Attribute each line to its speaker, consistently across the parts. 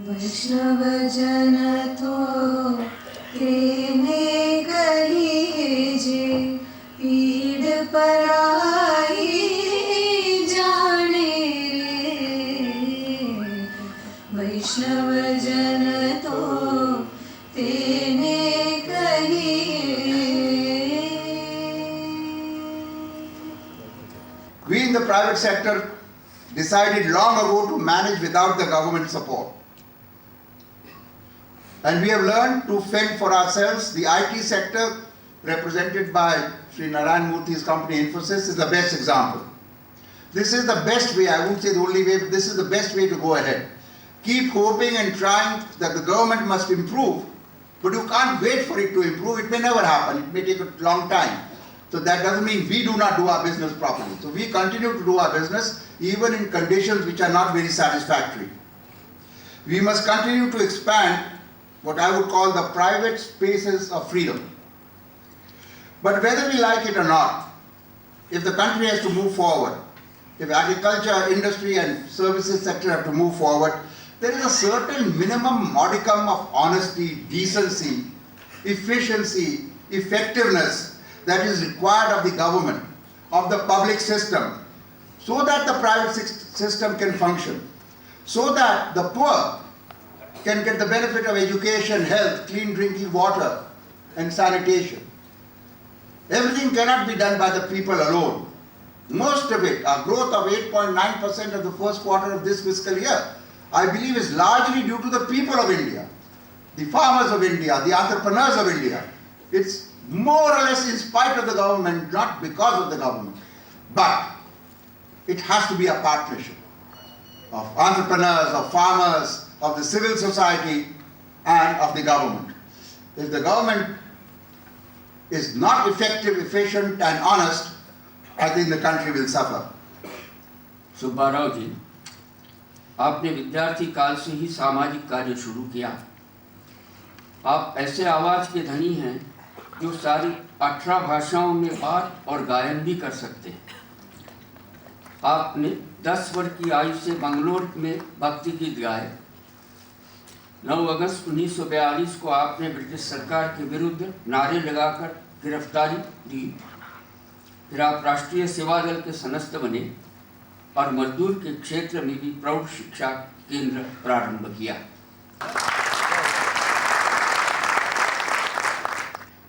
Speaker 1: वैष्णव जन तो तेने कहिए जे पीड़ पराई जाने रे। वैष्णव जन तो तेने कहिए।
Speaker 2: We in the private sector decided long ago to manage without the government support. And we have learned to fend for ourselves. The IT sector, represented by Sri Narayan Murthy's company Infosys, is the best example. This is the best way, I won't say the only way, but this is the best way to go ahead. Keep hoping and trying that the government must improve, but you can't wait for it to improve. It may never happen. It may take a long time. So that doesn't mean we do not do our business properly. So we continue to do our business even in conditions which are not very satisfactory. We must continue to expand what I would call the private spaces of freedom. But whether we like it or not, if the country has to move forward, if agriculture, industry and services sector have to move forward, there is a certain minimum modicum of honesty, decency, efficiency, effectiveness that is required of the government, of the public system, so that the private system can function, so that the poor can get the benefit of education, health, clean drinking water and sanitation. Everything cannot be done by the people alone. Most of it, our growth of 8.9% of the first quarter of this fiscal year, I believe is largely due to the people of India, the farmers of India, the entrepreneurs of India. It's more or less in spite of the government, not because of the government. But it has to be a partnership of entrepreneurs, of farmers, of the civil society and of the government. If the government is not effective, efficient and honest, I think the country will suffer.
Speaker 3: Subbarao जी, आपने विद्यार्थी काल से ही सामाजिक कार्य शुरू किया। आप ऐसे आवाज के धनी हैं जो सारी 18 भाषाओं में बात और गायन भी कर सकते हैं। आपने 10 वर्ष की आयु से बंगलोर में भक्ति गीत गाए। 9 अगस्त 1942 को आपने ब्रिटिश सरकार के विरुद्ध नारे लगाकर गिरफ्तारी दी। फिर आप राष्ट्रीय सेवा दल के सदस्य बने और मजदूर के क्षेत्र में भी प्रौढ़ शिक्षा केंद्र प्रारंभ किया।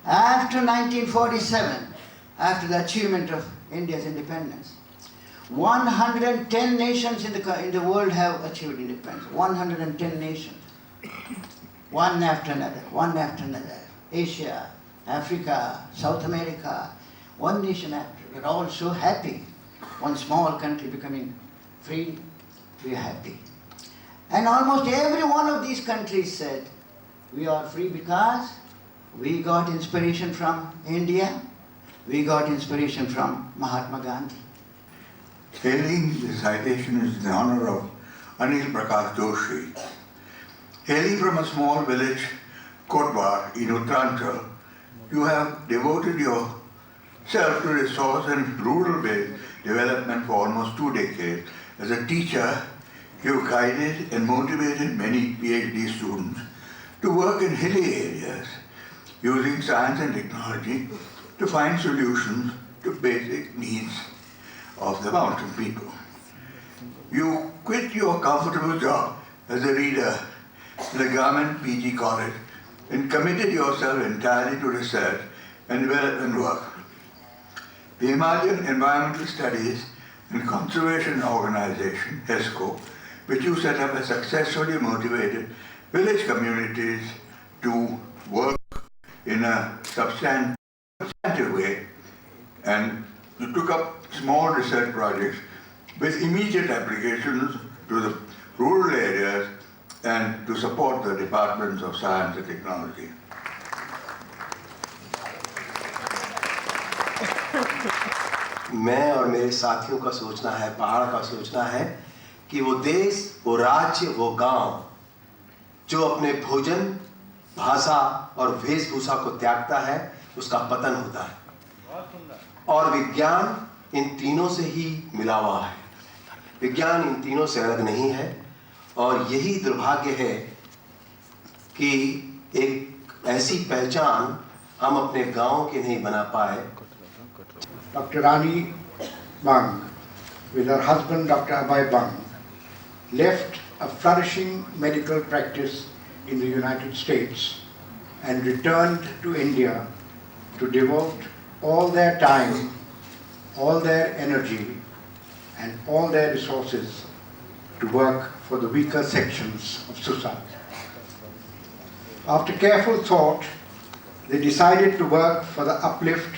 Speaker 4: After 1947, after the achievement of India's independence, 110 nations in the world have achieved independence. 110 nations. One after another, one after another. Asia, Africa, South America, one nation after. We're all so happy. One small country becoming free, we're happy. And almost every one of these countries said, we are free because we got inspiration from India, we got inspiration from Mahatma Gandhi.
Speaker 5: Hailing the citation is in honor of Anil Prakash Joshi. Hailing from a small village, Kotwar, in Uttaranchal, you have devoted yourself to resource and rural-based development for almost 2 decades. As a teacher, you guided and motivated many PhD students to work in hilly areas, using science and technology to find solutions to basic needs of the mountain people. You quit your comfortable job as a reader in the Government PG College and committed yourself entirely to research and development work. The Himalayan Environmental Studies and Conservation Organization, HESCO, which you set up, has successfully motivated village communities to work in a substantive way, and you took up small research projects with immediate applications to the rural areas and to support the departments of science and technology.
Speaker 6: मैं और मेरे साथियों का सोचना है, पहाड़ का सोचना है कि वो देश, वो राज्य, वो गांव जो अपने भोजन, भाषा और वेशभूषा को त्यागता है, उसका पतन होता है। और विज्ञान इन तीनों से ही मिला हुआ है। विज्ञान इन तीनों से अलग नहीं है और यही दुर्भाग्य है कि एक ऐसी पहचान हम अपने गांव के नहीं बना पाए।
Speaker 7: Dr. Rani Bang, with her husband Dr. Abhay Bang, left a flourishing medical practice in the United States and returned to India to devote all their time, all their energy and all their resources to work for the weaker sections of society. After careful thought, they decided to work for the uplift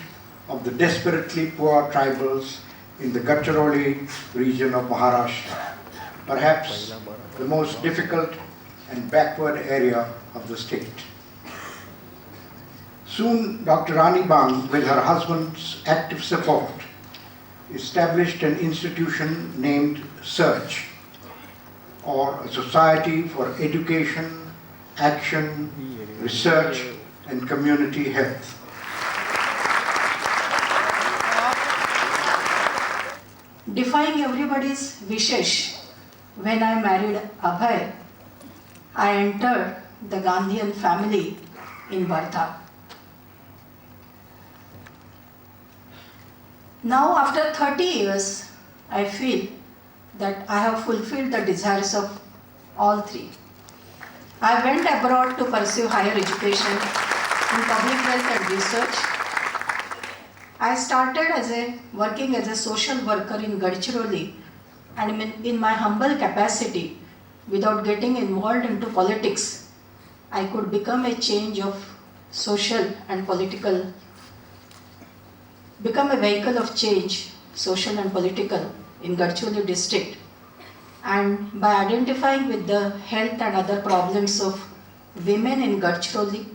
Speaker 7: of the desperately poor tribals in the Gadchiroli region of Maharashtra, perhaps the most difficult and backward area of the state. Soon, Dr. Rani Bang, with her husband's active support, established an institution named SEARCH, or a Society for Education, Action, Research and Community Health.
Speaker 8: Defying everybody's wishes, when I married Abhay, I entered the Gandhian family in Wardha. Now, after 30 years, I feel that I have fulfilled the desires of all three. I went abroad to pursue higher education in public health and research. I started working as a social worker in Gadchiroli, and in my humble capacity, without getting involved into politics, I could become a change of social and political, become a vehicle of change, social and political, in Gadchiroli district. And by identifying with the health and other problems of women in Gadchiroli,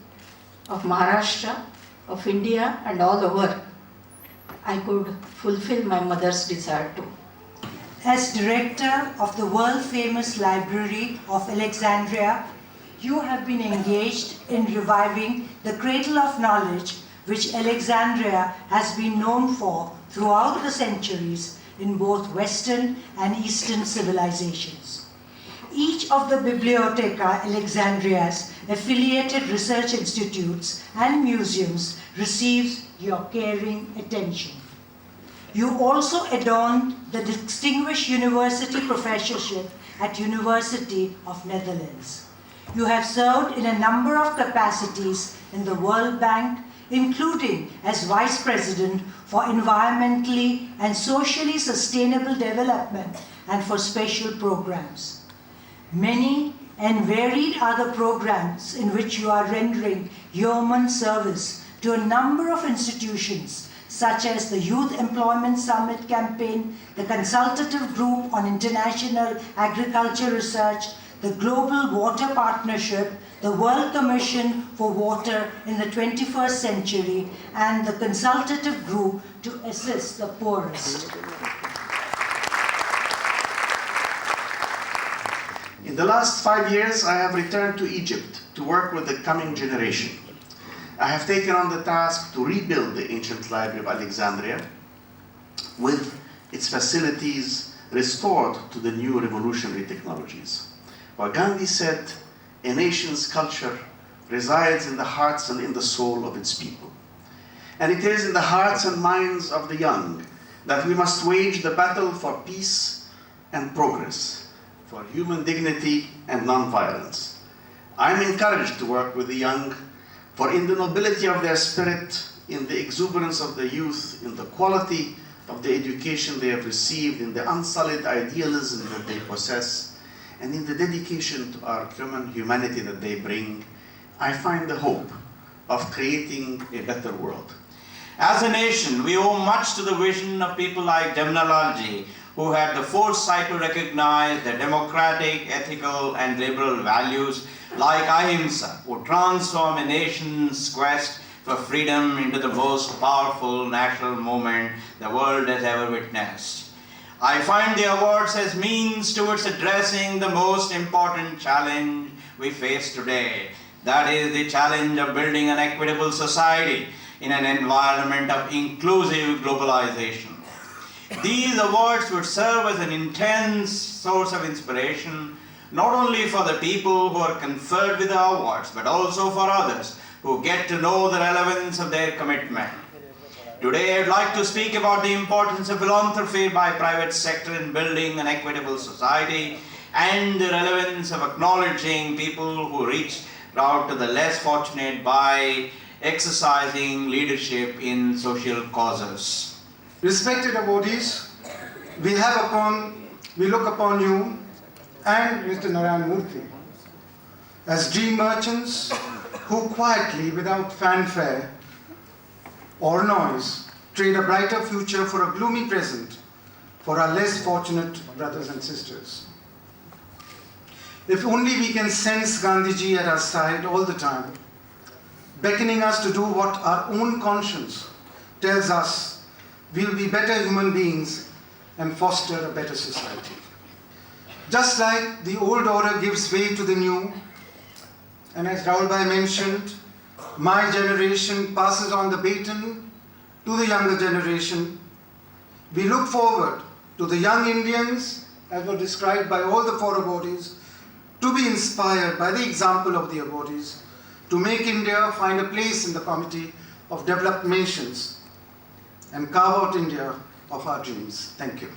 Speaker 8: of Maharashtra, of India and all over, I could fulfill my mother's desire too.
Speaker 9: As director of the world-famous Library of Alexandria, you have been engaged in reviving the cradle of knowledge which Alexandria has been known for throughout the centuries in both Western and Eastern civilizations. Each of the Bibliotheca Alexandria's affiliated research institutes and museums receives your caring attention. You also adorned the Distinguished University Professorship at University of Netherlands. You have served in a number of capacities in the World Bank, including as Vice President for Environmentally and Socially Sustainable Development and for Special Programs. Many and varied are the programs in which you are rendering yeoman service to a number of institutions such as the Youth Employment Summit Campaign, the Consultative Group on International Agriculture Research, the Global Water Partnership, the World Commission for Water in the 21st Century, and the Consultative Group to Assist the Poorest.
Speaker 10: In the last 5 years, I have returned to Egypt to work with the coming generation. I have taken on the task to rebuild the ancient Library of Alexandria with its facilities restored to the new revolutionary technologies. Well, Gandhi said, a nation's culture resides in the hearts and in the soul of its people. And it is in the hearts and minds of the young that we must wage the battle for peace and progress, for human dignity and non-violence. I am encouraged to work with the young, for in the nobility of their spirit, in the exuberance of the youth, in the quality of the education they have received, in the unsullied idealism that they possess, and in the dedication to our common humanity that they bring, I find the hope of creating a better world.
Speaker 11: As a nation, we owe much to the vision of people like Devnalalji, who had the foresight to recognize the democratic, ethical, and liberal values like ahimsa, would transform a nation's quest for freedom into the most powerful national movement the world has ever witnessed. I find the awards as means towards addressing the most important challenge we face today. That is the challenge of building an equitable society in an environment of inclusive globalization. These awards would serve as an intense source of inspiration not only for the people who are conferred with the awards, but also for others who get to know the relevance of their commitment. Today, I'd like to speak about the importance of philanthropy by private sector in building an equitable society and the relevance of acknowledging people who reach out to the less fortunate by exercising leadership in social causes.
Speaker 12: Respected awardees, we look upon you and Mr. Narayan Murthy as dream merchants who quietly, without fanfare or noise, trade a brighter future for a gloomy present for our less fortunate brothers and sisters. If only we can sense Gandhiji at our side all the time, beckoning us to do what our own conscience tells us we'll be better human beings and foster a better society. Just like the old order gives way to the new, and as Rahul Bhai mentioned, my generation passes on the baton to the younger generation. We look forward to the young Indians, as were described by all the four awardees, to be inspired by the example of the awardees, to make India find a place in the Committee of Developed Nations and carve out India of our dreams. Thank you.